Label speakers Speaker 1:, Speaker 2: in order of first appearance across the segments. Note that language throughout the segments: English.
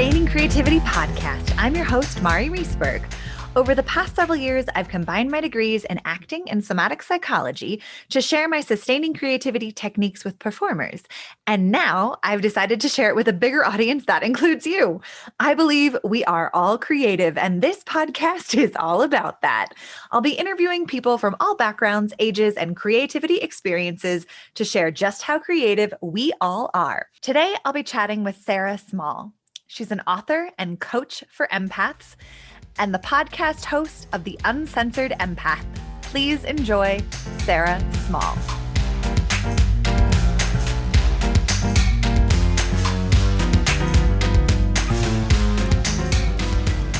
Speaker 1: Sustaining Creativity podcast. I'm your host, Mari Riesberg. Over the past several years, I've combined my degrees in acting and somatic psychology to share my sustaining creativity techniques with performers. And now I've decided to share it with a bigger audience that includes you. I believe we are all creative, and this podcast is all about that. I'll be interviewing people from all backgrounds, ages, and creativity experiences to share just how creative we all are. Today, I'll be chatting with Sarah Small. She's an author and coach for empaths and the podcast host of the Uncensored Empath. Please enjoy Sarah Small.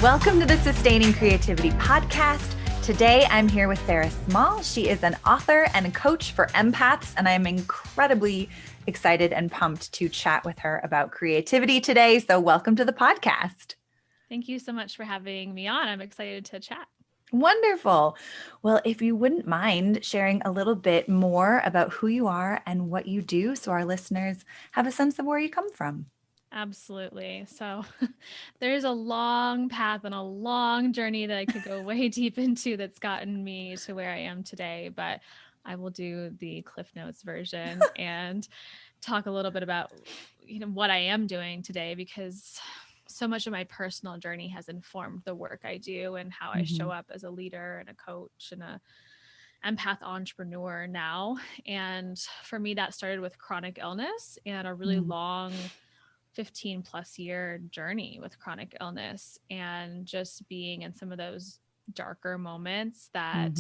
Speaker 1: Welcome to the Sustaining Creativity podcast. Today, I'm here with Sarah Small. She is an author and coach for empaths, and I'm incredibly excited and pumped to chat with her about creativity today. So welcome to the podcast.
Speaker 2: Thank you so much for having me on. I'm excited to chat.
Speaker 1: Wonderful. Well, if you wouldn't mind sharing a little bit more about who you are and what you do so our listeners have a sense of where you come from.
Speaker 2: Absolutely. So there's a long path and a long journey that I could go way deep into that's gotten me to where I am today, but I will do the Cliff Notes version and talk a little bit about, what I am doing today, because so much of my personal journey has informed the work I do and how I show up as a leader and a coach and a empath entrepreneur now. And for me, that started with chronic illness and a really long 15 plus year journey with chronic illness, and just being in some of those darker moments that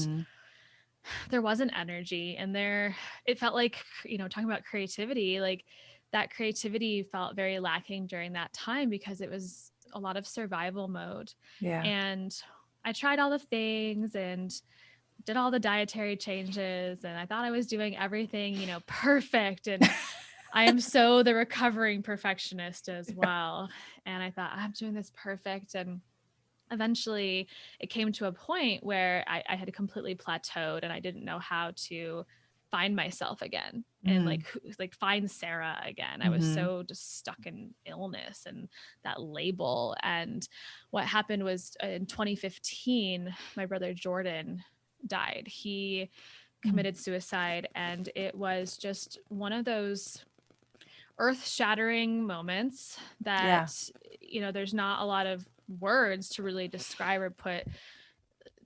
Speaker 2: there wasn't energy and it felt like, talking about creativity, like that creativity felt very lacking during that time because it was a lot of survival mode. Yeah. And I tried all the things and did all the dietary changes, and I thought I was doing everything, perfect. And I am so the recovering perfectionist as well. And I thought, I'm doing this perfect. And eventually it came to a point where I had completely plateaued and I didn't know how to find myself again and like find Sarah again. I was so just stuck in illness and that label. And what happened was in 2015, my brother Jordan died. He committed suicide, and it was just one of those earth-shattering moments that, there's not a lot of words to really describe or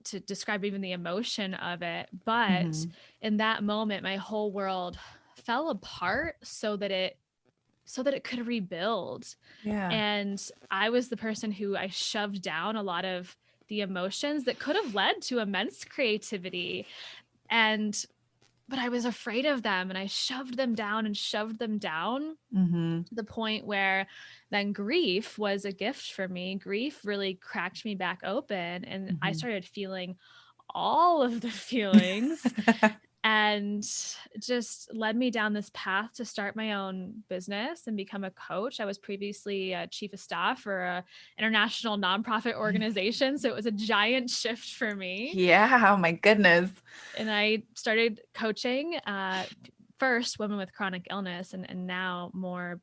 Speaker 2: to describe even the emotion of it. But in that moment, my whole world fell apart so that it could rebuild. Yeah. And I was the person who I shoved down a lot of the emotions that could have led to immense creativity. But I was afraid of them, and I shoved them down to the point where then grief was a gift for me. Grief really cracked me back open, and I started feeling all of the feelings and just led me down this path to start my own business and become a coach. I was previously a chief of staff for an international nonprofit organization. So it was a giant shift for me.
Speaker 1: Yeah. Oh my goodness.
Speaker 2: And I started coaching first women with chronic illness, and now more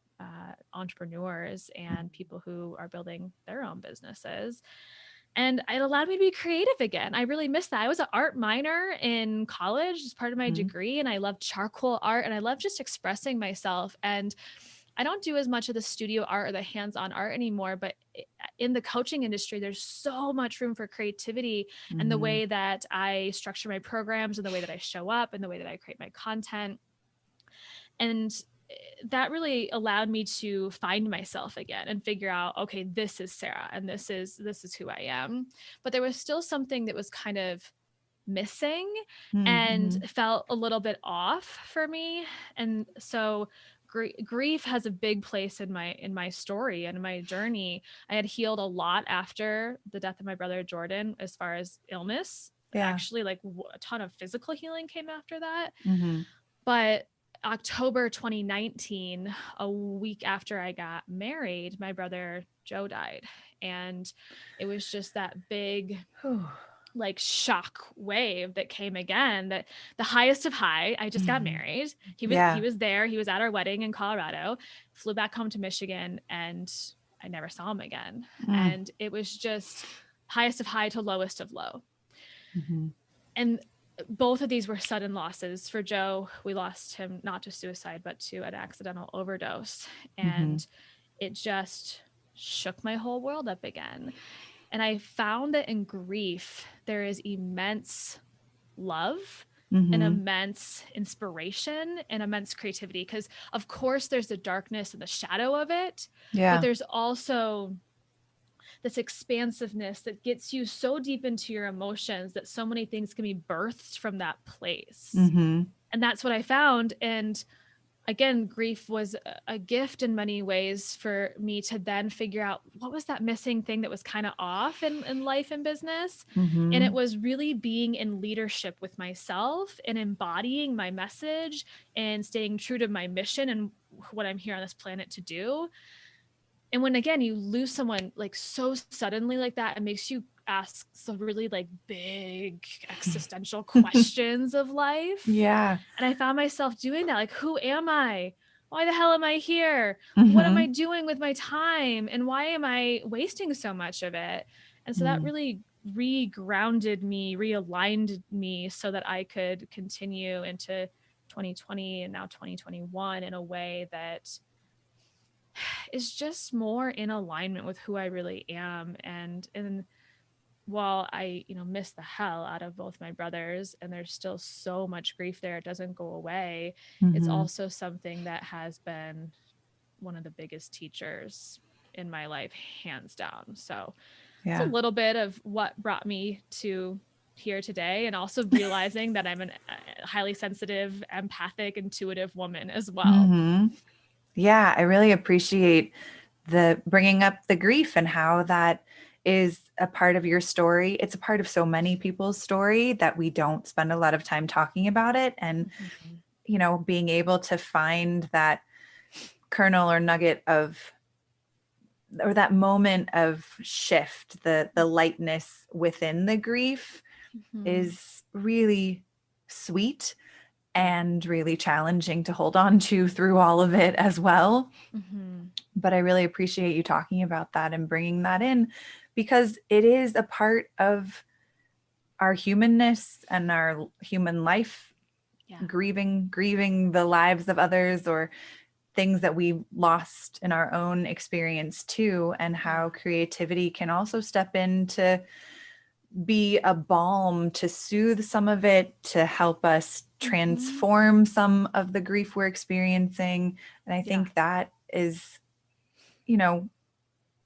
Speaker 2: entrepreneurs and people who are building their own businesses. And it allowed me to be creative again. I really missed that. I was an art minor in college as part of my degree, and I loved charcoal art, and I love just expressing myself. And I don't do as much of the studio art or the hands-on art anymore, but in the coaching industry, there's so much room for creativity and the way that I structure my programs and the way that I show up and the way that I create my content. And that really allowed me to find myself again and figure out, okay, this is Sarah and this is who I am. But there was still something that was kind of missing and felt a little bit off for me. And so grief has a big place in my story and my journey. I had healed a lot after the death of my brother Jordan, as far as illness. Yeah. Actually, like a ton of physical healing came after that. But October 2019, a week after I got married, my brother Joe died. And it was just that big like shock wave that came again, that the highest of high. I just got married. He was there. He was at our wedding in Colorado, flew back home to Michigan, and I never saw him again.
Speaker 1: Mm.
Speaker 2: And it was just highest of high to lowest of low.
Speaker 1: Mm-hmm.
Speaker 2: And both of these were sudden losses. For Joe, we lost him not to suicide, but to an accidental overdose. And it just shook my whole world up again. And I found that in grief, there is immense love and immense inspiration and immense creativity. Because of course there's the darkness and the shadow of it,
Speaker 1: Yeah.
Speaker 2: but there's also this expansiveness that gets you so deep into your emotions that so many things can be birthed from that place.
Speaker 1: Mm-hmm.
Speaker 2: And that's what I found. And again, grief was a gift in many ways for me to then figure out what was that missing thing that was kind of off in life and business.
Speaker 1: Mm-hmm.
Speaker 2: And it was really being in leadership with myself and embodying my message and staying true to my mission and what I'm here on this planet to do. And when, again, you lose someone like so suddenly like that, it makes you ask some really like big existential questions of life.
Speaker 1: Yeah.
Speaker 2: And I found myself doing that. Like, who am I? Why the hell am I here? What am I doing with my time? And why am I wasting so much of it? And so that really re-grounded me, realigned me so that I could continue into 2020 and now 2021 in a way that is just more in alignment with who I really am. And while I, miss the hell out of both my brothers and there's still so much grief there, it doesn't go away. It's also something that has been one of the biggest teachers in my life, hands down. So it's a little bit of what brought me to here today, and also realizing that I'm a highly sensitive, empathic, intuitive woman as well.
Speaker 1: Yeah, I really appreciate the bringing up the grief and how that is a part of your story. It's a part of so many people's story that we don't spend a lot of time talking about it. And, being able to find that kernel or nugget of, or that moment of shift, the lightness within the grief is really sweet and really challenging to hold on to through all of it as well. But I really appreciate you talking about that and bringing that in, because it is a part of our humanness and our human life, grieving the lives of others or things that we lost in our own experience too, and how creativity can also step in to be a balm to soothe some of it, to help us transform some of the grief we're experiencing. And I think that is,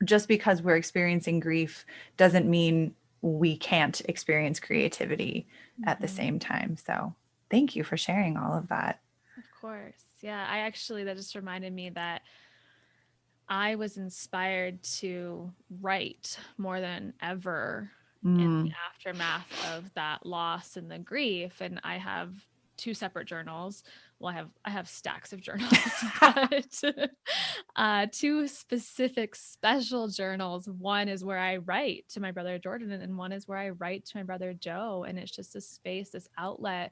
Speaker 1: just because we're experiencing grief doesn't mean we can't experience creativity at the same time. So thank you for sharing all of that.
Speaker 2: Of course. Yeah. That just reminded me that I was inspired to write more than ever in the aftermath of that loss and the grief. And I have two separate journals. Well, I have stacks of journals, but two specific special journals. One is where I write to my brother Jordan, and one is where I write to my brother Joe. And it's just a space, this outlet.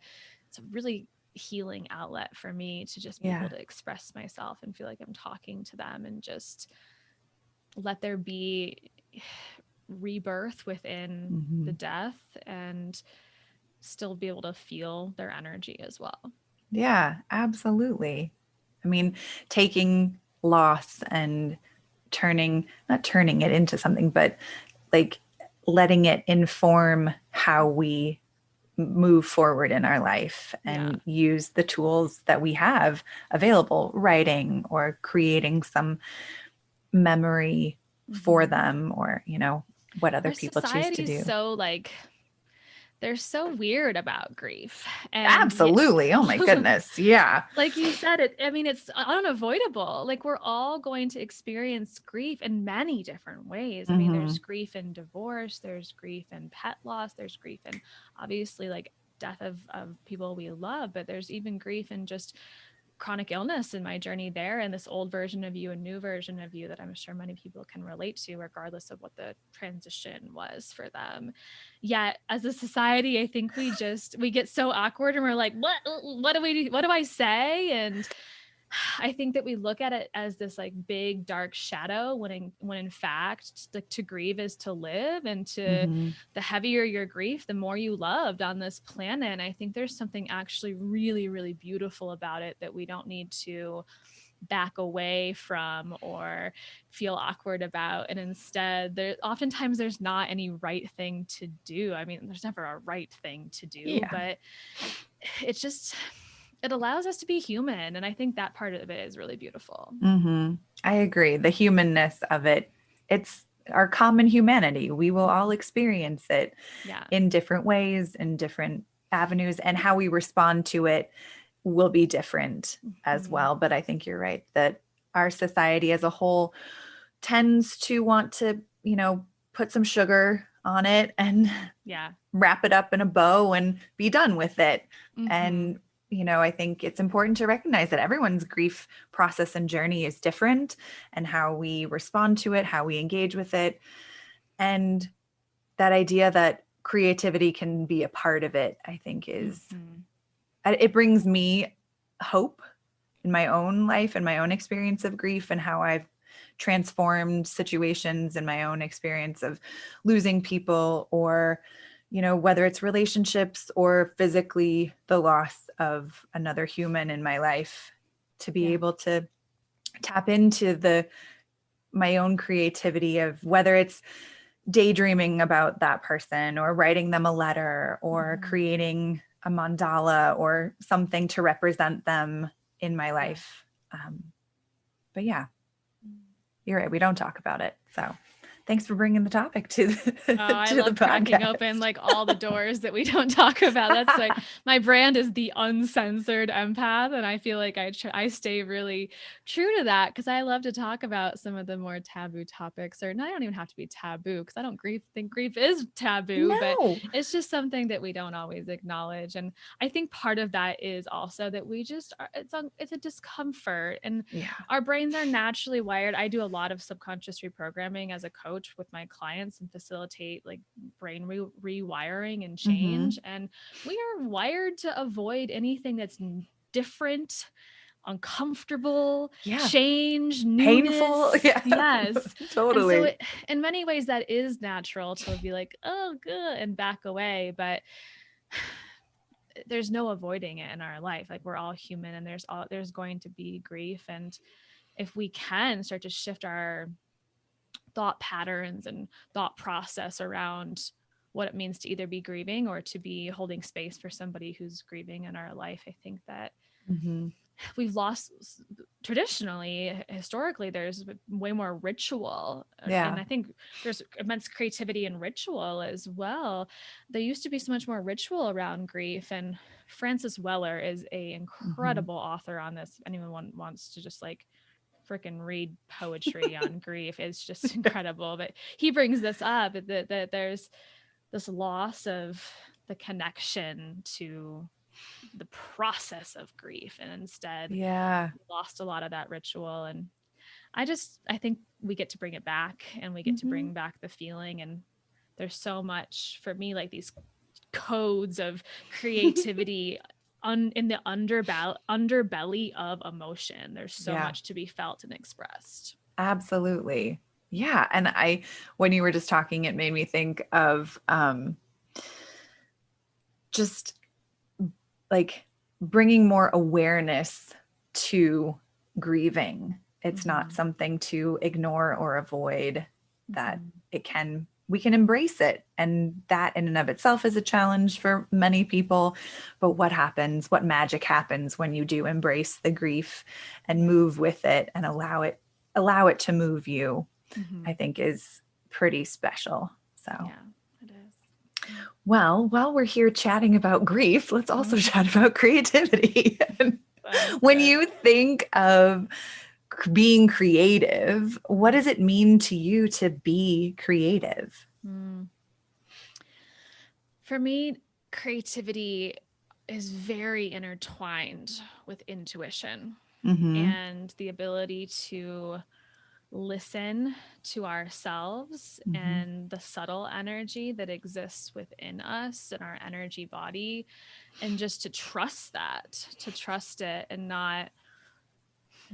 Speaker 2: It's a really healing outlet for me to just be able to express myself and feel like I'm talking to them, and just let there be rebirth within the death, and still be able to feel their energy as well.
Speaker 1: Yeah, absolutely. I mean, taking loss and not turning it into something, but like letting it inform how we move forward in our life and use the tools that we have available, writing or creating some memory for them, or, what other people choose to do.
Speaker 2: So they're so weird about grief. And
Speaker 1: absolutely. Oh my goodness. Yeah.
Speaker 2: Like you said, it's unavoidable. Like, we're all going to experience grief in many different ways. I mean, there's grief in divorce, there's grief in pet loss, there's grief in obviously like death of people we love, but there's even grief in just chronic illness in my journey there, and this old version of you and new version of you that I'm sure many people can relate to, regardless of what the transition was for them. Yet as a society, I think we get so awkward, and we're like, what do we do? What do I say? And I think that we look at it as this like big dark shadow when in fact to grieve is to live, and to the heavier your grief, the more you loved on this planet. And I think there's something actually really, really beautiful about it that we don't need to back away from or feel awkward about. And instead, oftentimes there's not any right thing to do. I mean, there's never a right thing to do, but it's just, it allows us to be human. And I think that part of it is really beautiful.
Speaker 1: I agree. The humanness of it, it's our common humanity. We will all experience it in different ways, in different avenues, and how we respond to it will be different as well. But I think you're right that our society as a whole tends to want to, put some sugar on it and wrap it up in a bow and be done with it. And, I think it's important to recognize that everyone's grief process and journey is different, and how we respond to it, how we engage with it. And that idea that creativity can be a part of it, I think is it brings me hope in my own life and my own experience of grief, and how I've transformed situations in my own experience of losing people, or, whether it's relationships or physically the loss of another human in my life, to be able to tap into my own creativity of whether it's daydreaming about that person, or writing them a letter, or creating a mandala or something to represent them in my life. But yeah, you're right. We don't talk about it. So thanks for bringing the topic to the,
Speaker 2: I love cracking open like all the doors that we don't talk about. That's like my brand is the Uncensored Empath. And I feel like I stay really true to that, because I love to talk about some of the more taboo topics, or I don't even have to be taboo, because I don't think grief is taboo, but it's just something that we don't always acknowledge. And I think part of that is also that we just it's a discomfort, and our brains are naturally wired. I do a lot of subconscious reprogramming as a coach with my clients and facilitate like brain rewiring and change. And we are wired to avoid anything that's different, uncomfortable, change, newness.
Speaker 1: Painful.
Speaker 2: Yes.
Speaker 1: Totally.
Speaker 2: And so in many ways that is natural to be like, oh, good, and back away. But there's no avoiding it in our life. Like, we're all human, and there's going to be grief. And if we can start to shift our thought patterns and thought process around what it means to either be grieving or to be holding space for somebody who's grieving in our life, I think that we've lost, historically, there's way more ritual. And I think there's immense creativity in ritual as well. There used to be so much more ritual around grief. And Francis Weller is a incredible author on this. Anyone wants to just like freaking read poetry on grief, it's just incredible. But he brings this up, that there's this loss of the connection to the process of grief, and instead lost a lot of that ritual. And I think we get to bring it back, and we get to bring back the feeling. And there's so much for me, like these codes of creativity in the underbelly of emotion. There's so much to be felt and expressed.
Speaker 1: Absolutely. Yeah. And when you were just talking, it made me think of just like bringing more awareness to grieving. It's not something to ignore or avoid, that we can embrace it. And that in and of itself is a challenge for many people. But what magic happens when you do embrace the grief and move with it and allow it to move you, I think is pretty special. So
Speaker 2: it is.
Speaker 1: Well, while we're here chatting about grief, let's also chat about creativity. When you think of being creative, what does it mean to you to be creative?
Speaker 2: For me, creativity is very intertwined with intuition and the ability to listen to ourselves and the subtle energy that exists within us and our energy body, and just to trust it and not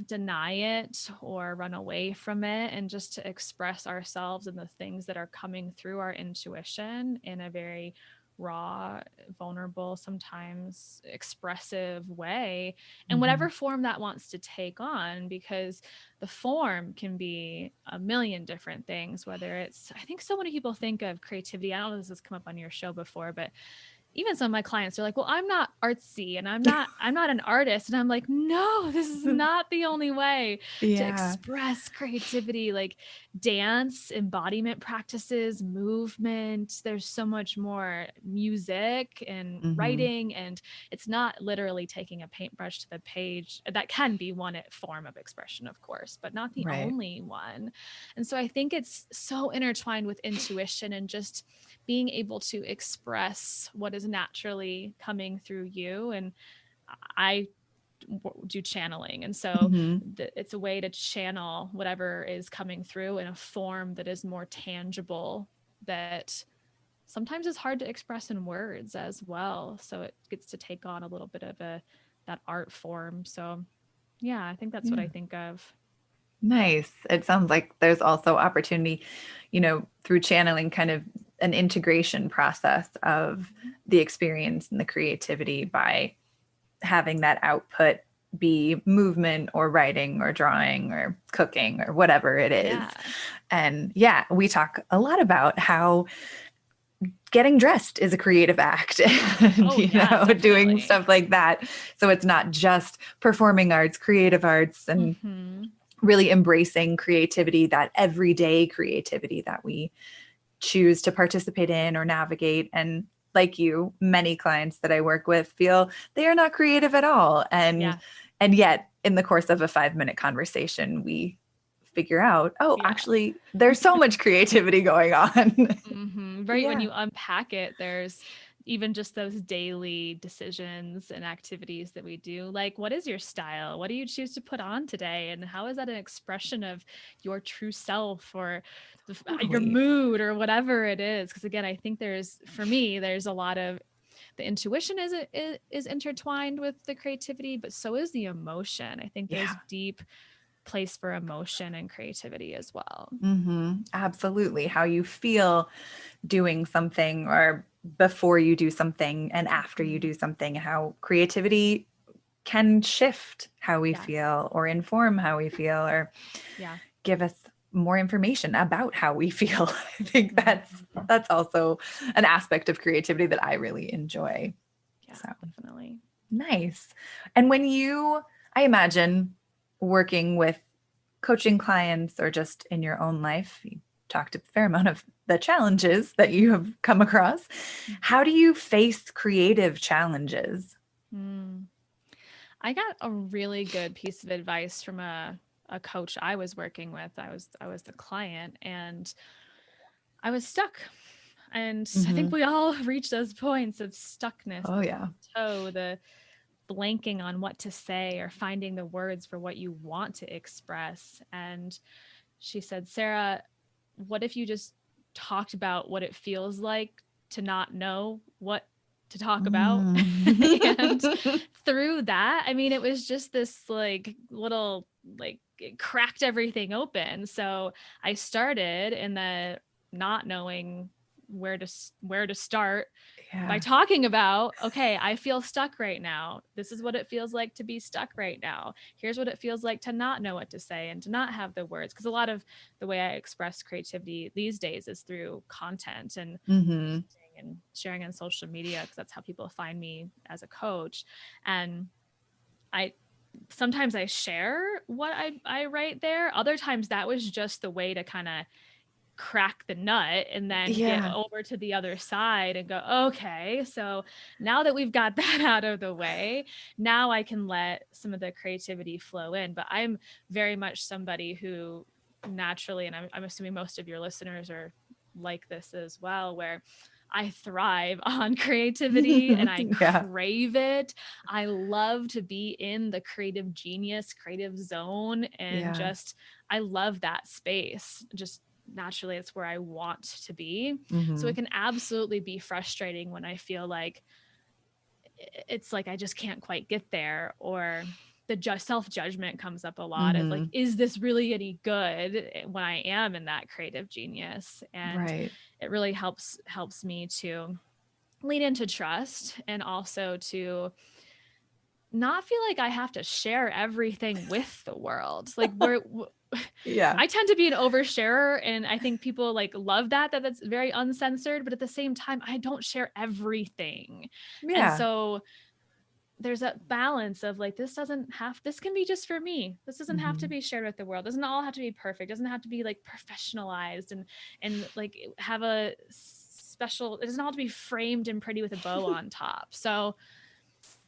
Speaker 2: deny it or run away from it, and just to express ourselves and the things that are coming through our intuition in a very raw, vulnerable, sometimes expressive way, and whatever form that wants to take on, because the form can be a million different things, whether it's, I think so many people think of creativity. I don't know if this has come up on your show before, but even some of my clients are like, well, I'm not artsy and I'm not an artist. And I'm like, no, this is not the only way to express creativity. Like dance, embodiment practices, movement, there's so much more, music and writing. And it's not literally taking a paintbrush to the page. That can be one form of expression, of course, but not the only one. And so I think it's so intertwined with intuition and just being able to express what is naturally coming through you. And I do channeling. And so it's a way to channel whatever is coming through in a form that is more tangible, that sometimes is hard to express in words as well. So it gets to take on a little bit of that art form. So yeah, I think that's what I think of.
Speaker 1: Nice. It sounds like there's also opportunity, through channeling, kind of an integration process of the experience and the creativity by having that output be movement or writing or drawing or cooking or whatever it is.
Speaker 2: Yeah.
Speaker 1: And we talk a lot about how getting dressed is a creative act and, doing stuff like that. So it's not just performing arts, creative arts, and really embracing creativity, that everyday creativity that we choose to participate in or navigate. And like you, many clients that I work with feel they are not creative at all. And yet in the course of a 5-minute conversation, we figure out, actually, there's so much creativity going on.
Speaker 2: Right. When you unpack it, there's even just those daily decisions and activities that we do. Like, what is your style? What do you choose to put on today? And how is that an expression of your true self or your mood or whatever it is? Because again, I think for me, there's a lot of the intuition is intertwined with the creativity, but so is the emotion. I think there's deep place for emotion and creativity as well.
Speaker 1: Absolutely. How you feel doing something, or before you do something and after you do something, how creativity can shift how we feel or inform how we feel or give us more information about how we feel. I think that's also an aspect of creativity that I really enjoy.
Speaker 2: Yeah, so definitely.
Speaker 1: Nice. And when I imagine working with coaching clients or just in your own life, you talked a fair amount of the challenges that you have come across. How do you face creative challenges?
Speaker 2: I got a really good piece of advice from a coach I was working with. I was the client and I was stuck. And I think we all reach those points of stuckness.
Speaker 1: Oh yeah.
Speaker 2: The blanking on what to say or finding the words for what you want to express. And she said, Sarah, what if you just talked about what it feels like to not know what to talk about? And through that, I mean, it was just this little, it cracked everything open. So I started in the not knowing where to start by talking about, okay, I feel stuck right now. This is what it feels like to be stuck right now. Here's what it feels like to not know what to say and to not have the words. Because a lot of the way I express creativity these days is through content and and sharing on social media, because that's how people find me as a coach. And sometimes I share what I write there. Other times that was just the way to kind of crack the nut and then get over to the other side and go, okay, so now that we've got that out of the way, now I can let some of the creativity flow in. But I'm very much somebody who naturally, and I'm assuming most of your listeners are like this as well, where I thrive on creativity and I crave it. I love to be in the creative genius, creative zone. And I love that space. Just naturally, it's where I want to be. So it can absolutely be frustrating when I feel like it's like I just can't quite get there, or self-judgment comes up a lot of like, is this really any good when I am in that creative genius? And it really helps me to lean into trust, and also to not feel like I have to share everything with the world. Like I tend to be an oversharer, and I think people like love that's very uncensored, but at the same time, I don't share everything. And so there's a balance of like, this can be just for me. This doesn't have to be shared with the world. It doesn't all have to be perfect. It doesn't have to be like professionalized and like have a special, it doesn't all have to be framed and pretty with a bow on top. So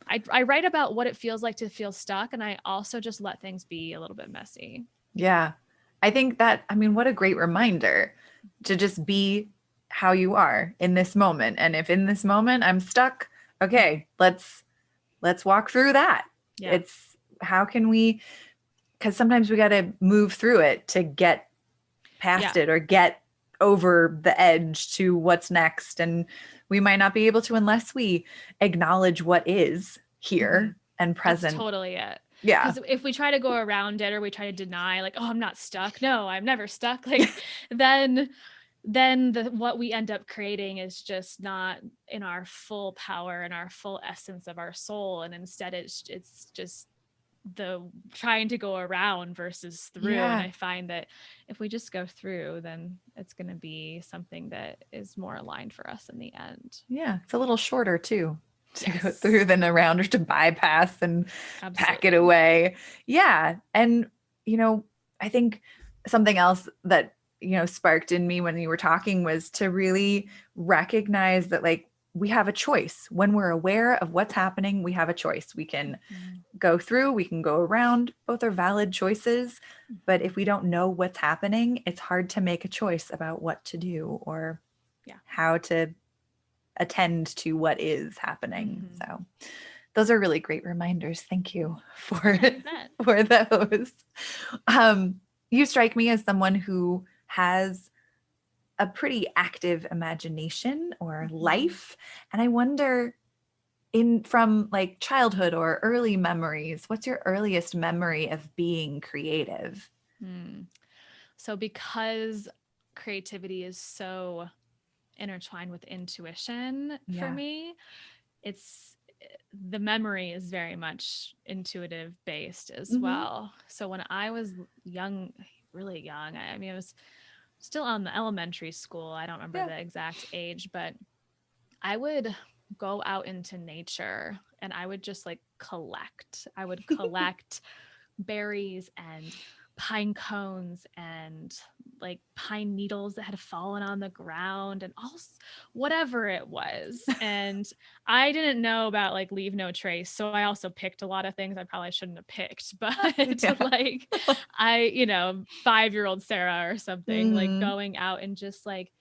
Speaker 2: I write about what it feels like to feel stuck. And I also just let things be a little bit messy.
Speaker 1: Yeah. I think that, I mean, what a great reminder to just be how you are in this moment. And if in this moment I'm stuck, okay, let's walk through that. Yeah. It's how can we, because sometimes we got to move through it to get past it or get over the edge to what's next. And we might not be able to unless we acknowledge what is here and present.
Speaker 2: That's totally it.
Speaker 1: Yeah.
Speaker 2: Because if we try to go around it, or we try to deny like, oh, I'm not stuck. No, I'm never stuck. Like then what we end up creating is just not in our full power and our full essence of our soul. And instead it's just the trying to go around versus through. And I find that if we just go through, then it's going to be something that is more aligned for us in the end.
Speaker 1: Yeah. It's a little shorter too, to go through than around, or to bypass and pack it away. Yeah. And, I think something else that, sparked in me when you were talking was to really recognize that like, we have a choice. When we're aware of what's happening, we have a choice. We can go through, we can go around. Both are valid choices. But if we don't know what's happening, it's hard to make a choice about what to do or how to attend to what is happening. So those are really great reminders. Thank you for those. You strike me as someone who has a pretty active imagination or life. And I wonder from like childhood or early memories, what's your earliest memory of being creative?
Speaker 2: So because creativity is so intertwined with intuition for me, the memory is very much intuitive based as well. So when I was really young, I mean, I was still on the elementary school. I don't remember the exact age, but I would go out into nature and I would just like collect. I would collect berries and pine cones and like pine needles that had fallen on the ground and all whatever it was. And I didn't know about like leave no trace. So I also picked a lot of things I probably shouldn't have picked, but like 5-year-old Sarah or something, like going out and just like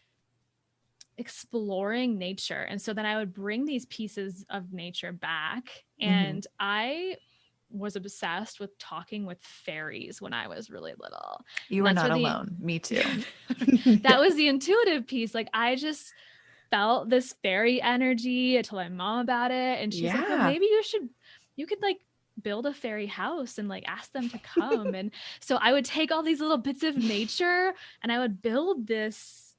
Speaker 2: exploring nature. And so then I would bring these pieces of nature back, and I was obsessed with talking with fairies when I was really little.
Speaker 1: You were not alone. Me too.
Speaker 2: That was the intuitive piece. Like I just felt this fairy energy. I told my mom about it, and she's like, well, maybe you could like build a fairy house and like ask them to come. And so I would take all these little bits of nature and I would build this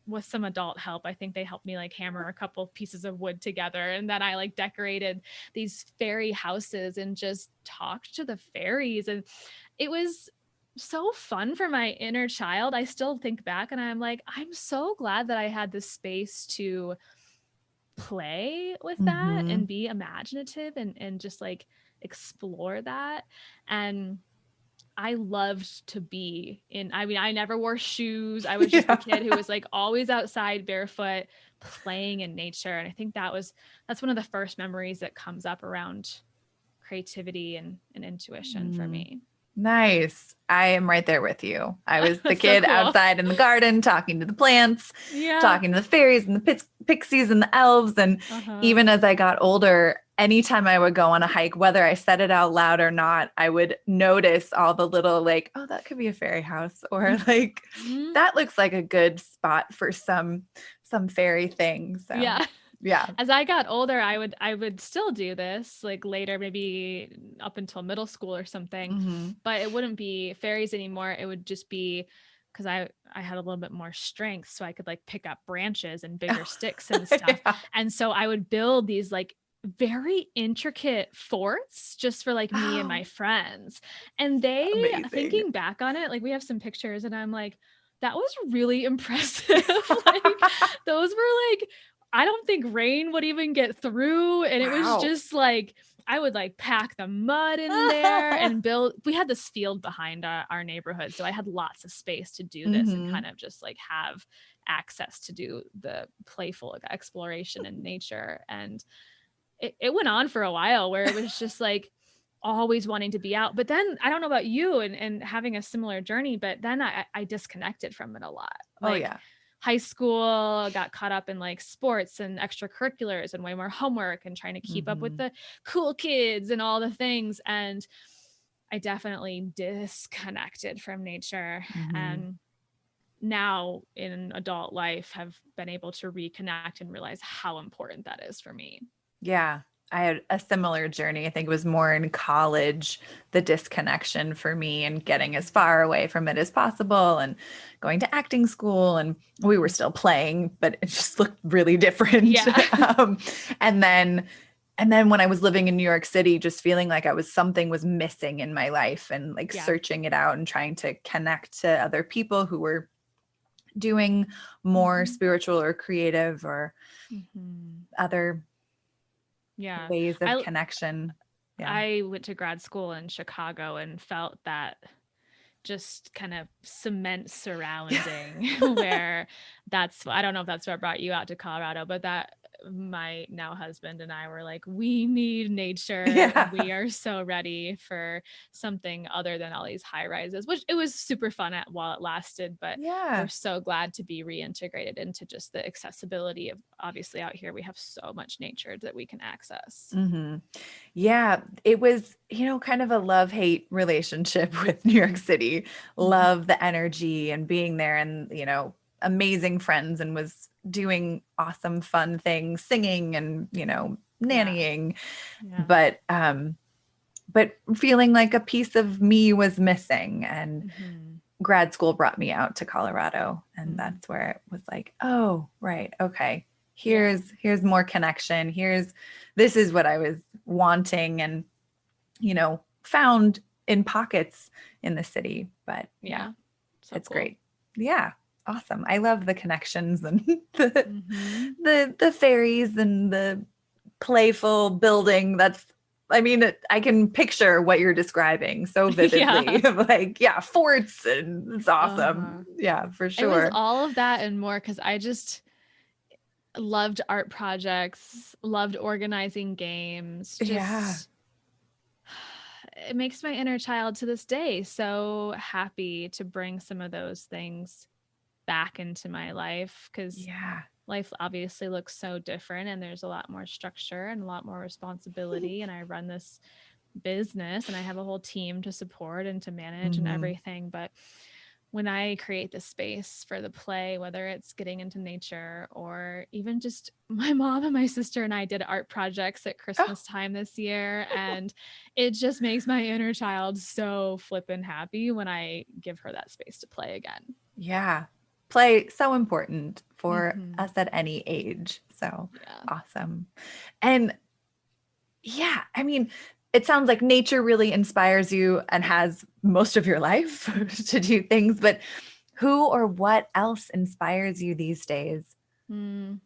Speaker 2: with some adult help. I think they helped me like hammer a couple of pieces of wood together. And then I like decorated these fairy houses and just talked to the fairies. And it was so fun for my inner child. I still think back and I'm like, I'm so glad that I had this space to play with that and be imaginative and just like explore that. And I loved to be I never wore shoes. I was just a kid who was like always outside barefoot playing in nature. And I think that's one of the first memories that comes up around creativity and intuition for me.
Speaker 1: Nice. I am right there with you. I was the kid outside in the garden, talking to the plants, talking to the fairies and the pixies and the elves. And even as I got older, anytime I would go on a hike, whether I said it out loud or not, I would notice all the little like, oh, that could be a fairy house, or like, that looks like a good spot for some fairy thing. So Yeah.
Speaker 2: As I got older, I would still do this like later, maybe up until middle school or something,
Speaker 1: Mm-hmm.
Speaker 2: but it wouldn't be fairies anymore. It would just be because I had a little bit more strength, so I could like pick up branches and bigger sticks and stuff.
Speaker 1: Yeah.
Speaker 2: And so I would build these like very intricate forts just for like me and my
Speaker 1: Oh,
Speaker 2: friends. And they,
Speaker 1: amazing.
Speaker 2: thinking back on it, like we have some pictures and I'm like, that was really impressive. Like those were like, I don't think rain would even get through. And it was
Speaker 1: Wow.
Speaker 2: just like, I would like pack the mud in there and build. We had this field behind our neighborhood. So I had lots of space to do this and
Speaker 1: Mm-hmm.
Speaker 2: kind of just like have access to do the playful exploration in nature. And it went on for a while where it was just like always wanting to be out. But then I don't know about you and having a similar journey, but then I disconnected from it a lot.
Speaker 1: Oh,
Speaker 2: Like
Speaker 1: yeah.
Speaker 2: high school, got caught up in like sports and extracurriculars and way more homework and trying to keep up with
Speaker 1: Mm-hmm.
Speaker 2: the cool kids and all the things. And I definitely disconnected from nature.
Speaker 1: Mm-hmm.
Speaker 2: And now in adult life have been able to reconnect and realize how important that is for me.
Speaker 1: Yeah. I had a similar journey. I think it was more in college, the disconnection for me and getting as far away from it as possible and going to acting school. And we were still playing, but it just looked really different.
Speaker 2: Yeah.
Speaker 1: um, and then when I was living in New York City, just feeling like something was missing in my life and like
Speaker 2: Yeah.
Speaker 1: searching it out and trying to connect to other people who were doing more
Speaker 2: Mhm.
Speaker 1: spiritual or creative or
Speaker 2: Mhm.
Speaker 1: other
Speaker 2: Yeah.
Speaker 1: ways of
Speaker 2: I
Speaker 1: connection. Yeah.
Speaker 2: I went to grad school in Chicago and felt that just kind of cement surrounding where I don't know if that's what brought you out to Colorado, but that my now husband and I were like, we need nature.
Speaker 1: Yeah.
Speaker 2: We are so ready for something other than all these high rises, which it was super fun while it lasted, but
Speaker 1: Yeah.
Speaker 2: we're so glad to be reintegrated into just the accessibility of obviously out here. We have so much nature that we can access.
Speaker 1: Mm-hmm. Yeah. It was, kind of a love-hate relationship with New York City.
Speaker 2: Mhm.
Speaker 1: Love the energy and being there and, amazing friends and was doing awesome, fun things, singing and,
Speaker 2: Yeah.
Speaker 1: nannying.
Speaker 2: Yeah.
Speaker 1: But feeling like a piece of me was missing. And
Speaker 2: Mhm.
Speaker 1: grad school brought me out to Colorado. And
Speaker 2: Mhm.
Speaker 1: that's where it was like, oh, right. Okay.
Speaker 2: Yeah.
Speaker 1: Here's more connection. This is what I was wanting and, found in pockets in the city. But yeah,
Speaker 2: So
Speaker 1: it's
Speaker 2: cool.
Speaker 1: great. Yeah. Awesome. I love the connections and the,
Speaker 2: Mhm.
Speaker 1: the fairies and the playful building. I can picture what you're describing so
Speaker 2: Yeah.
Speaker 1: vividly. Like, yeah, forts and it's awesome.
Speaker 2: Uh-huh.
Speaker 1: Yeah, for
Speaker 2: It was
Speaker 1: sure.
Speaker 2: all of that and more because I just loved art projects, loved organizing games.
Speaker 1: Yeah.
Speaker 2: Just it makes my inner child to this day so happy to bring some of those things back into my life because
Speaker 1: Yeah.
Speaker 2: life obviously looks so different and there's a lot more structure and a lot more responsibility. And I run this business and I have a whole team to support and to manage and
Speaker 1: Mm-hmm.
Speaker 2: everything. But when I create the space for the play, whether it's getting into nature or even just my mom and my sister and I did art projects at
Speaker 1: Oh,
Speaker 2: Christmas time this year. And it just makes my inner child so flippin' happy when I give her that space to play again.
Speaker 1: yeah. Play so important for
Speaker 2: Mm-hmm.
Speaker 1: us at any age. So
Speaker 2: Yeah.
Speaker 1: awesome. And yeah, it sounds like nature really inspires you and has most of your life to do things, but who or what else inspires you these days?
Speaker 2: Mm.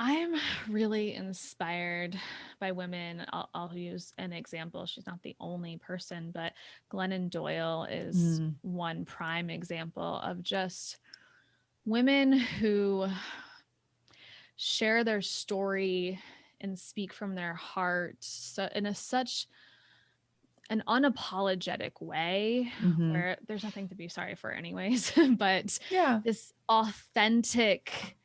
Speaker 2: I'm really inspired by women. I'll use an example. She's not the only person, but Glennon Doyle is
Speaker 1: Mm,
Speaker 2: one prime example of just women who share their story and speak from their heart so in such an unapologetic way
Speaker 1: hmm.
Speaker 2: where there's nothing to be sorry for anyways, but
Speaker 1: Yeah.
Speaker 2: this authentic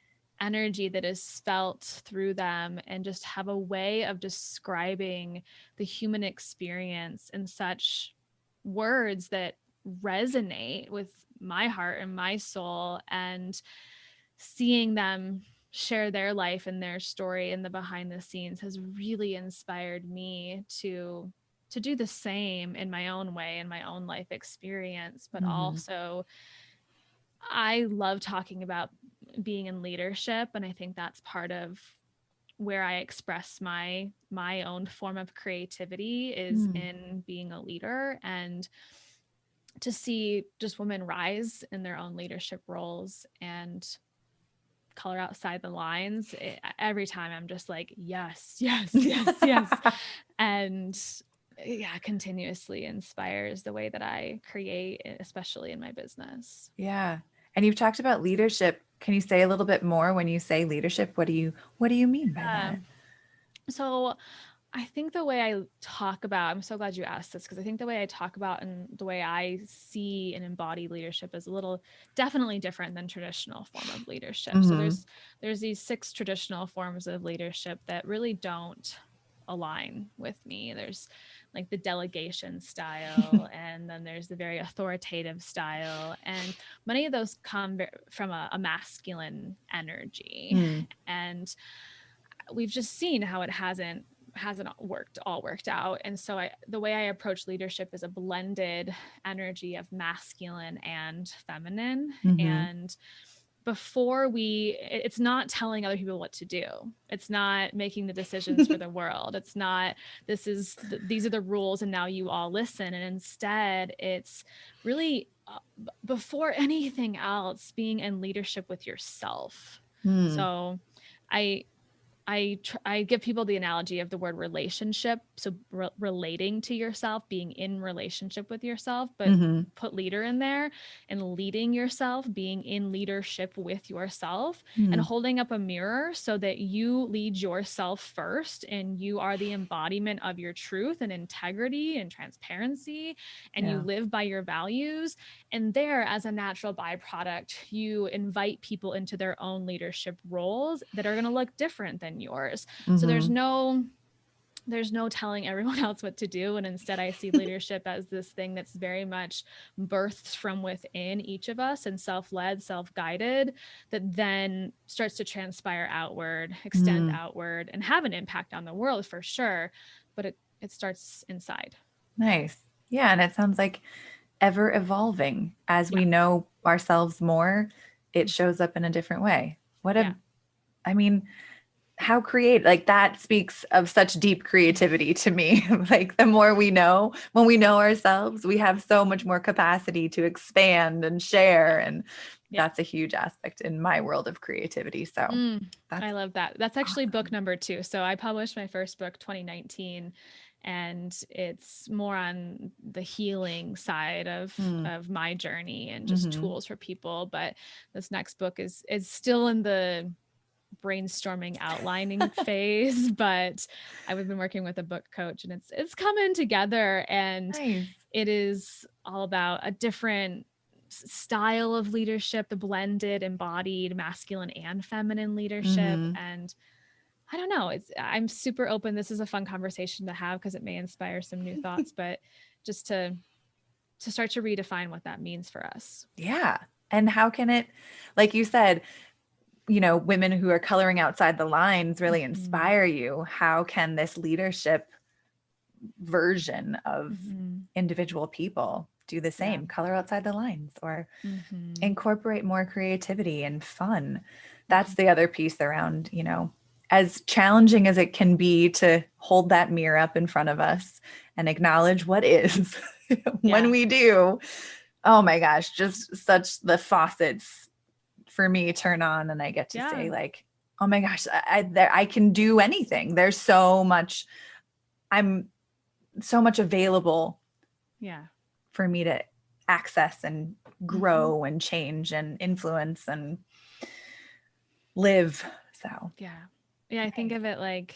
Speaker 2: energy that is felt through them and just have a way of describing the human experience in such words that resonate with my heart and my soul, and seeing them share their life and their story and the behind the scenes has really inspired me to do the same in my own way, in my own life experience. But also I love talking about being in leadership. And I think that's part of where I express my own form of creativity is in being a leader, and to see just women rise in their own leadership roles and color outside the lines. Every time I'm just like, yes, yes, yes, yes. And yeah, continuously inspires the way that I create, especially in my business.
Speaker 1: Yeah. And you've talked about leadership. Can you say a little bit more when you say leadership? What do you mean by that?
Speaker 2: So I think the way I talk about, I'm so glad you asked this, because I think the way I talk about and the way I see and embody leadership is definitely different than traditional form of leadership. So there's these 6 traditional forms of leadership that really don't align with me. There's like the delegation style, and then there's the very authoritative style. And many of those come from a masculine energy. And we've just seen how it hasn't worked out. And so the way I approach leadership is a blended energy of masculine and feminine. And it's not telling other people what to do. It's not making the decisions for the world. It's not, these are the rules and now you all listen. And instead it's really before anything else, being in leadership with yourself. So I give people the analogy of the word relationship. So relating to yourself, being in relationship with yourself, but put leader in there, and leading yourself, being in leadership with yourself, and holding up a mirror so that you lead yourself first, and you are the embodiment of your truth and integrity and transparency, and you live by your values. And there, as a natural byproduct, you invite people into their own leadership roles that are going to look different than yours. So there's no telling everyone else what to do. And instead I see leadership as this thing that's very much birthed from within each of us, and self-led, self-guided, that then starts to transpire outward, extend outward, and have an impact on the world for sure. But it starts inside.
Speaker 1: Nice. Yeah. And it sounds like ever evolving as we know ourselves more, it shows up in a different way. I mean, how like that speaks of such deep creativity to me. Like the more we know, when we know ourselves, we have so much more capacity to expand and share. And that's a huge aspect in my world of creativity. So
Speaker 2: I love that. That's actually book number 2. So I published my first book 2019, and it's more on the healing side of my journey and just tools for people. But this next book is still in the brainstorming outlining phase, but I've been working with a book coach, and it's coming together. And it is all about a different style of leadership, the blended embodied masculine and feminine leadership. And I don't know, I'm super open. This is a fun conversation to have because it may inspire some new thoughts, but just to start to redefine what that means for us.
Speaker 1: Yeah. And how can it, like you said, women who are coloring outside the lines really inspire you. How can this leadership version of individual people do the same, color outside the lines, or incorporate more creativity and fun? That's the other piece around, as challenging as it can be to hold that mirror up in front of us and acknowledge what is when we do, oh my gosh, just such the faucets for me turn on, and I get to say like, oh my gosh, I can do anything. There's so much available for me to access and grow and change and influence and live. So
Speaker 2: I think of it like,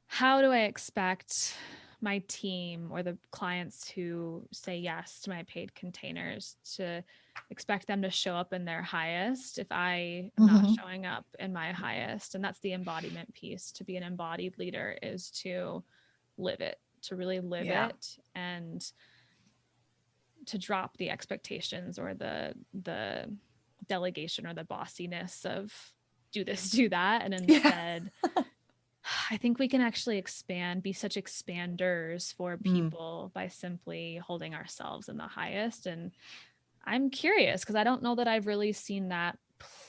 Speaker 2: how do I expect my team or the clients who say yes to my paid containers to expect them to show up in their highest if I am not showing up in my highest? And that's the embodiment piece. To be an embodied leader is to live it, to really live it, and to drop the expectations or the delegation or the bossiness of do this, do that. And
Speaker 1: Yeah.
Speaker 2: instead, I think we can actually be such expanders for people by simply holding ourselves in the highest. And I'm curious because I don't know that I've really seen that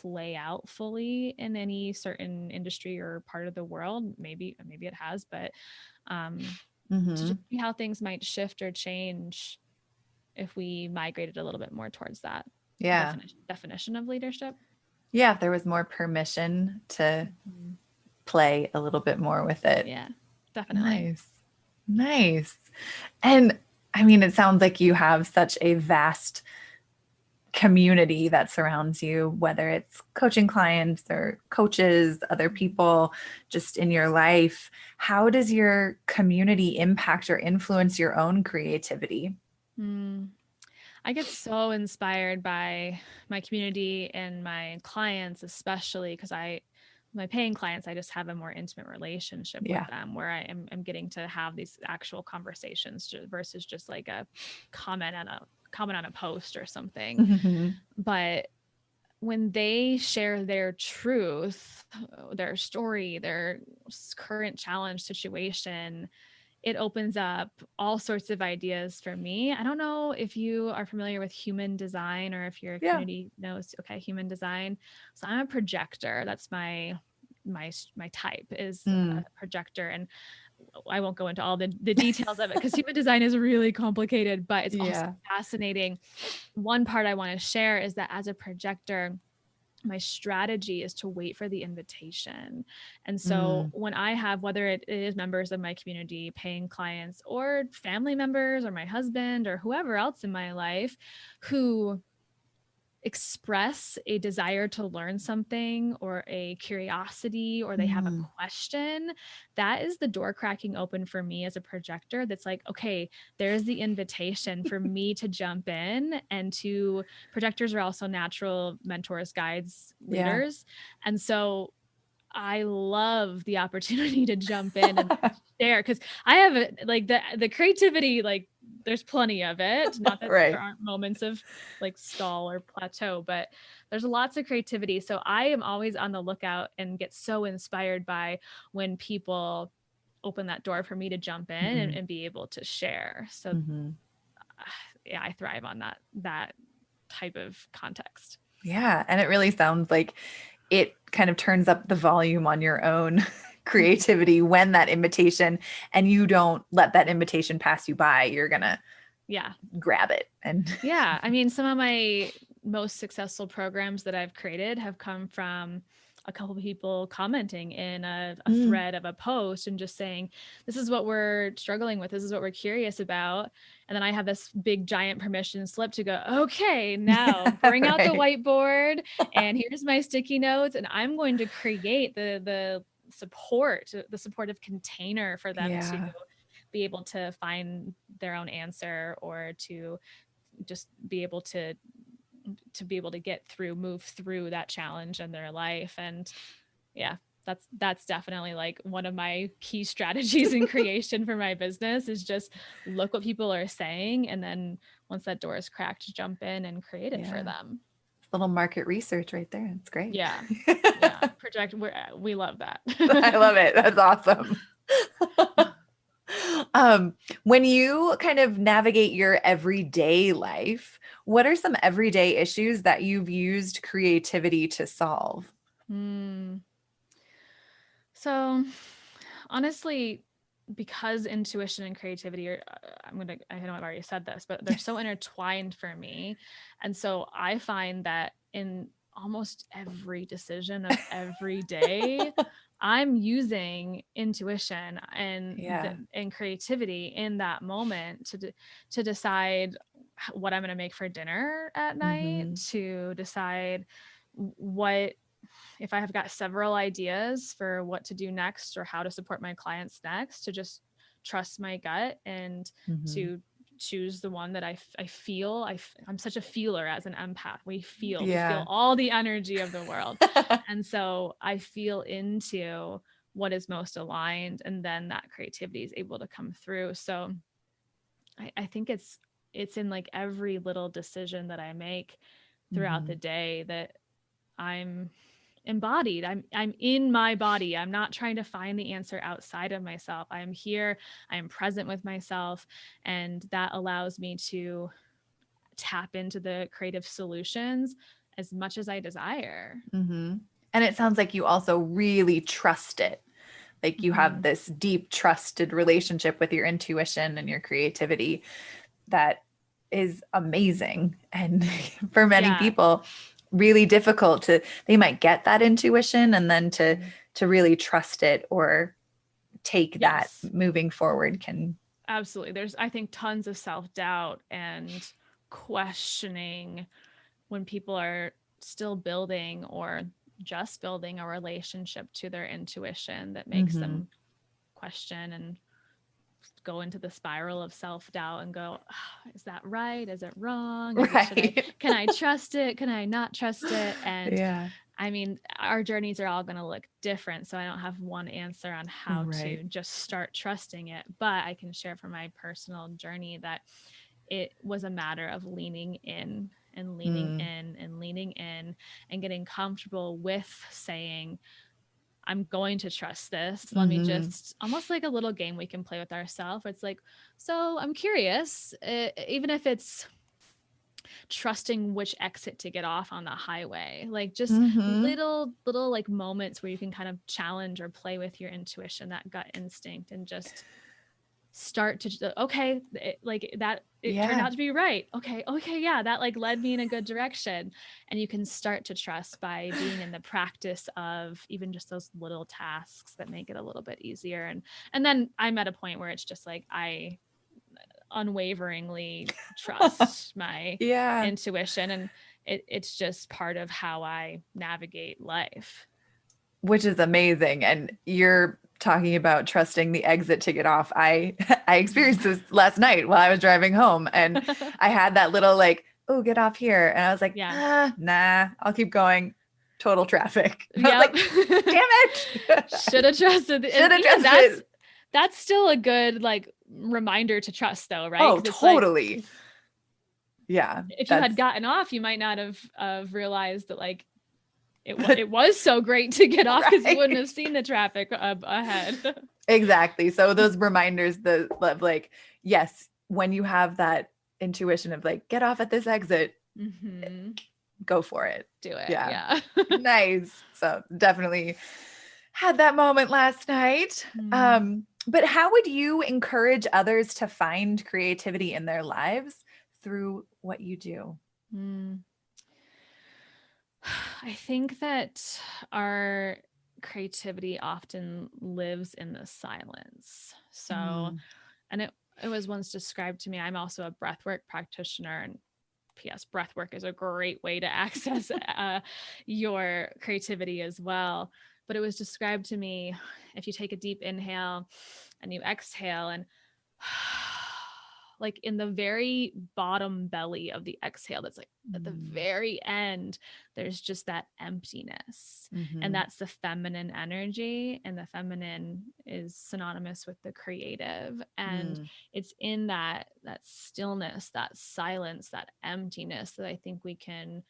Speaker 2: play out fully in any certain industry or part of the world. Maybe it has, but to just see how things might shift or change if we migrated a little bit more towards that definition of leadership.
Speaker 1: Yeah, if there was more permission to play a little bit more with it.
Speaker 2: Yeah, definitely.
Speaker 1: Nice. And I mean, it sounds like you have such a vast community that surrounds you, whether it's coaching clients or coaches, other people just in your life. How does your community impact or influence your own creativity?
Speaker 2: I get so inspired by my community and my clients, especially because my paying clients, I just have a more intimate relationship with them where I'm getting to have these actual conversations versus just like a comment on a post or something. But when they share their truth, their story, their current challenge situation, it opens up all sorts of ideas for me. I don't know if you are familiar with human design or if your community knows, human design. So I'm a projector. That's my type is a projector. And I won't go into all the details of it because human design is really complicated, but it's also fascinating. One part I want to share is that as a projector, my strategy is to wait for the invitation. And so when I have, whether it is members of my community, paying clients, or family members, or my husband, or whoever else in my life who express a desire to learn something or a curiosity, or they have a question, that is the door cracking open for me as a projector. That's like, okay, there's the invitation for me to jump in. And projectors are also natural mentors, guides, leaders. And so I love the opportunity to jump in and share, because I have the creativity, like there's plenty of it. Not that there aren't moments of like stall or plateau, but there's lots of creativity. So I am always on the lookout and get so inspired by when people open that door for me to jump in and be able to share. So yeah, I thrive on that type of context.
Speaker 1: Yeah. And it really sounds like it kind of turns up the volume on your own creativity when that invitation, and you don't let that invitation pass you by. You're going to grab it. And
Speaker 2: I mean, some of my most successful programs that I've created have come from a couple of people commenting in a thread of a post and just saying, this is what we're struggling with. This is what we're curious about. And then I have this big giant permission slip to go, okay, now bring out the whiteboard and here's my sticky notes. And I'm going to create the supportive container for them to be able to find their own answer, or to just be able to move through that challenge in their life. And that's definitely like one of my key strategies in creation for my business, is just look what people are saying. And then once that door is cracked, jump in and create it for them.
Speaker 1: Little market research right there. It's great.
Speaker 2: Yeah. Project. We love that.
Speaker 1: I love it. That's awesome. When you kind of navigate your everyday life, what are some everyday issues that you've used creativity to solve?
Speaker 2: So honestly, because intuition and creativity are, I know I've already said this, but they're so intertwined for me. And so I find that in almost every decision of every day, I'm using intuition and creativity in that moment to decide what I'm going to make for dinner at night, to decide if I have got several ideas for what to do next or how to support my clients next, to just trust my gut and to choose the one that I feel. I'm such a feeler as an empath. We feel all the energy of the world. And so I feel into what is most aligned, and then that creativity is able to come through. So I think it's in like every little decision that I make throughout the day that I'm embodied. I'm in my body. I'm not trying to find the answer outside of myself. I am here. I am present with myself. And that allows me to tap into the creative solutions as much as I desire.
Speaker 1: Mm-hmm. And it sounds like you also really trust it. Like you have this deep trusted relationship with your intuition and your creativity that is amazing. And for many people, really difficult to, they might get that intuition and then to really trust it or take that moving forward can.
Speaker 2: Absolutely. There's, I think, tons of self-doubt and questioning when people are still building or just building a relationship to their intuition that makes them question and go into the spiral of self-doubt and go, oh, is that right? Is it wrong? Can I trust it? Can I not trust it? And I mean, our journeys are all going to look different. So I don't have one answer on how to just start trusting it, but I can share from my personal journey that it was a matter of leaning in and leaning in and leaning in and getting comfortable with saying, I'm going to trust this. Let me just, almost like a little game we can play with ourselves. It's like, so I'm curious, even if it's trusting which exit to get off on the highway, like just little like moments where you can kind of challenge or play with your intuition, that gut instinct, and just start to, okay, turned out to be right. Okay. Yeah. That like led me in a good direction. And you can start to trust by being in the practice of even just those little tasks that make it a little bit easier. And then I'm at a point where it's just like, I unwaveringly trust my intuition. And it's just part of how I navigate life.
Speaker 1: Which is amazing. And you're talking about trusting the exit to get off. I experienced this last night while I was driving home, and I had that little like, oh, get off here. And I was like, nah, I'll keep going. Total traffic. Yeah. Like, damn it.
Speaker 2: Should have trusted. That's still a good like reminder to trust though, right?
Speaker 1: Oh, totally. Like,
Speaker 2: if you had gotten off, you might not have realized that like, it was so great to get off because you wouldn't have seen the traffic ahead.
Speaker 1: Exactly. So those reminders, of like, yes, when you have that intuition of like, get off at this exit, go for it.
Speaker 2: Do it.
Speaker 1: Yeah. Nice. So definitely had that moment last night. But how would you encourage others to find creativity in their lives through what you do?
Speaker 2: I think that our creativity often lives in the silence. So, and it was once described to me, I'm also a breathwork practitioner, and P.S. breathwork is a great way to access your creativity as well. But it was described to me, if you take a deep inhale and you exhale, and like in the very bottom belly of the exhale, that's like at the very end, there's just that emptiness. And that's the feminine energy. And the feminine is synonymous with the creative. And it's in that stillness, that silence, that emptiness that I think we can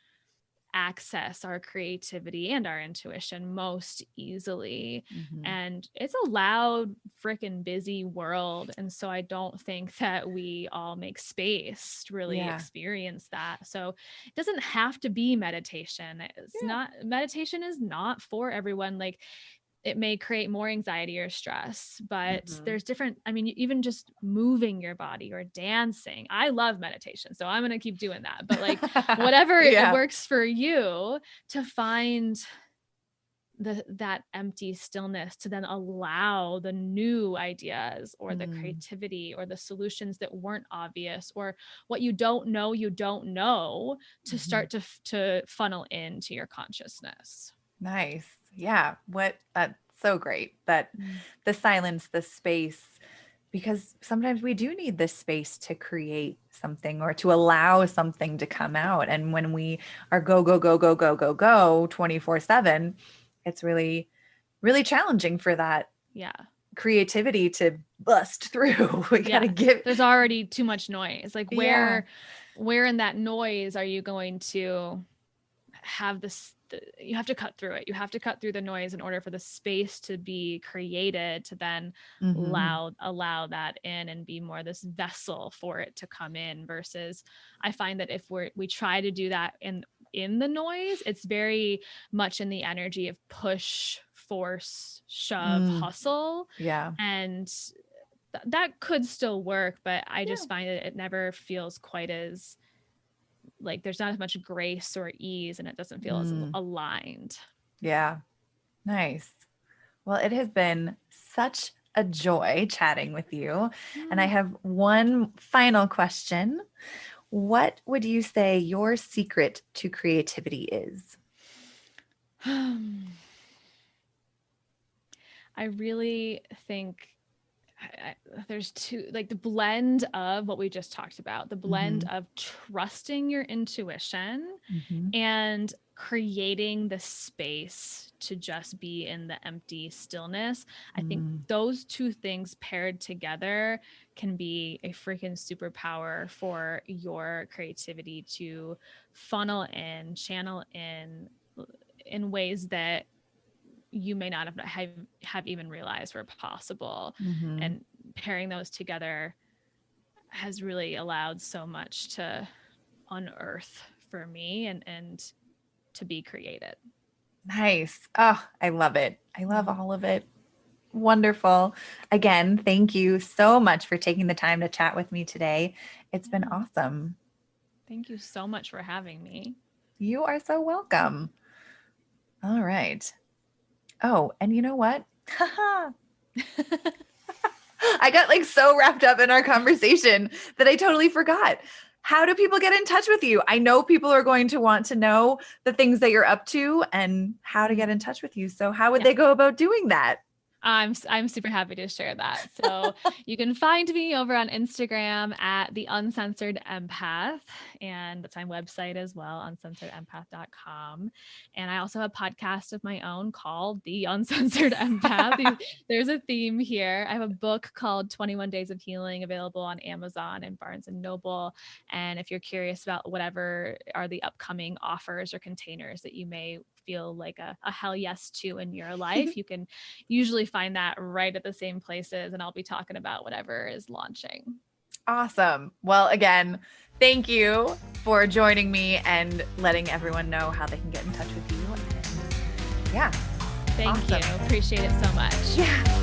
Speaker 2: access our creativity and our intuition most easily. And it's a loud, freaking busy world. And so I don't think that we all make space to really experience that. So it doesn't have to be meditation. Meditation is not for everyone. Like, it may create more anxiety or stress, but there's different, I mean, even just moving your body or dancing. I love meditation, so I'm going to keep doing that. But like whatever works for you, to find that empty stillness to then allow the new ideas or the creativity or the solutions that weren't obvious, or what you don't know to start to funnel into your consciousness.
Speaker 1: Nice. Yeah. That's so great that the silence, the space, because sometimes we do need this space to create something or to allow something to come out. And when we are go 24/7, it's really, really challenging for that creativity to bust through. We gotta
Speaker 2: there's already too much noise. Like where in that noise are you going to have the you have to cut through it. You have to cut through the noise in order for the space to be created to then allow that in and be more this vessel for it to come in, versus I find that if we try to do that in the noise, it's very much in the energy of push, force, shove, hustle.
Speaker 1: Yeah.
Speaker 2: And that could still work, but I just find that it never feels quite as like there's not as much grace or ease, and it doesn't feel as aligned.
Speaker 1: Yeah. Nice. Well, it has been such a joy chatting with you. And I have one final question. What would you say your secret to creativity is?
Speaker 2: I really think there's two, like the blend of what we just talked about, the blend of trusting your intuition and creating the space to just be in the empty stillness. I think those two things paired together can be a freaking superpower for your creativity to funnel in, channel in ways that you may not have even realized were possible. And pairing those together has really allowed so much to unearth for me and to be created.
Speaker 1: Nice. Oh, I love it. I love all of it. Wonderful. Again, thank you so much for taking the time to chat with me today. It's been awesome.
Speaker 2: Thank you so much for having me.
Speaker 1: You are so welcome. All right. Oh, and you know what? I got like so wrapped up in our conversation that I totally forgot. How do people get in touch with you? I know people are going to want to know the things that you're up to and how to get in touch with you. So how would they go about doing that?
Speaker 2: I'm super happy to share that. So you can find me over on Instagram at the Uncensored Empath, and that's my website as well, uncensoredempath.com. And I also have a podcast of my own called The Uncensored Empath. There's a theme here. I have a book called 21 Days of Healing available on Amazon and Barnes and Noble. And if you're curious about whatever are the upcoming offers or containers that you may feel like a hell yes to in your life, you can usually find that right at the same places, and I'll be talking about whatever is launching.
Speaker 1: Awesome. Well, again, thank you for joining me and letting everyone know how they can get in touch with you. And yeah.
Speaker 2: Thank you. Appreciate it so much.
Speaker 1: Yeah.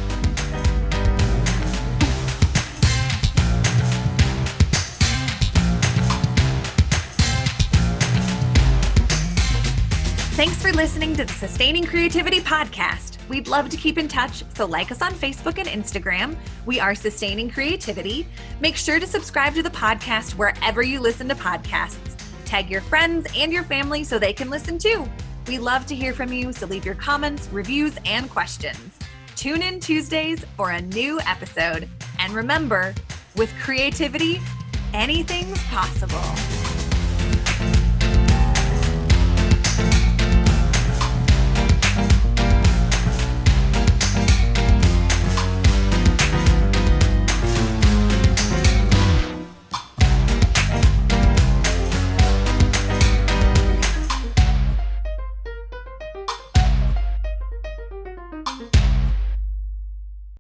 Speaker 1: Thanks for listening to the Sustaining Creativity Podcast. We'd love to keep in touch, so like us on Facebook and Instagram. We are Sustaining Creativity. Make sure to subscribe to the podcast wherever you listen to podcasts. Tag your friends and your family so they can listen too. We love to hear from you, so leave your comments, reviews, and questions. Tune in Tuesdays for a new episode. And remember, with creativity, anything's possible.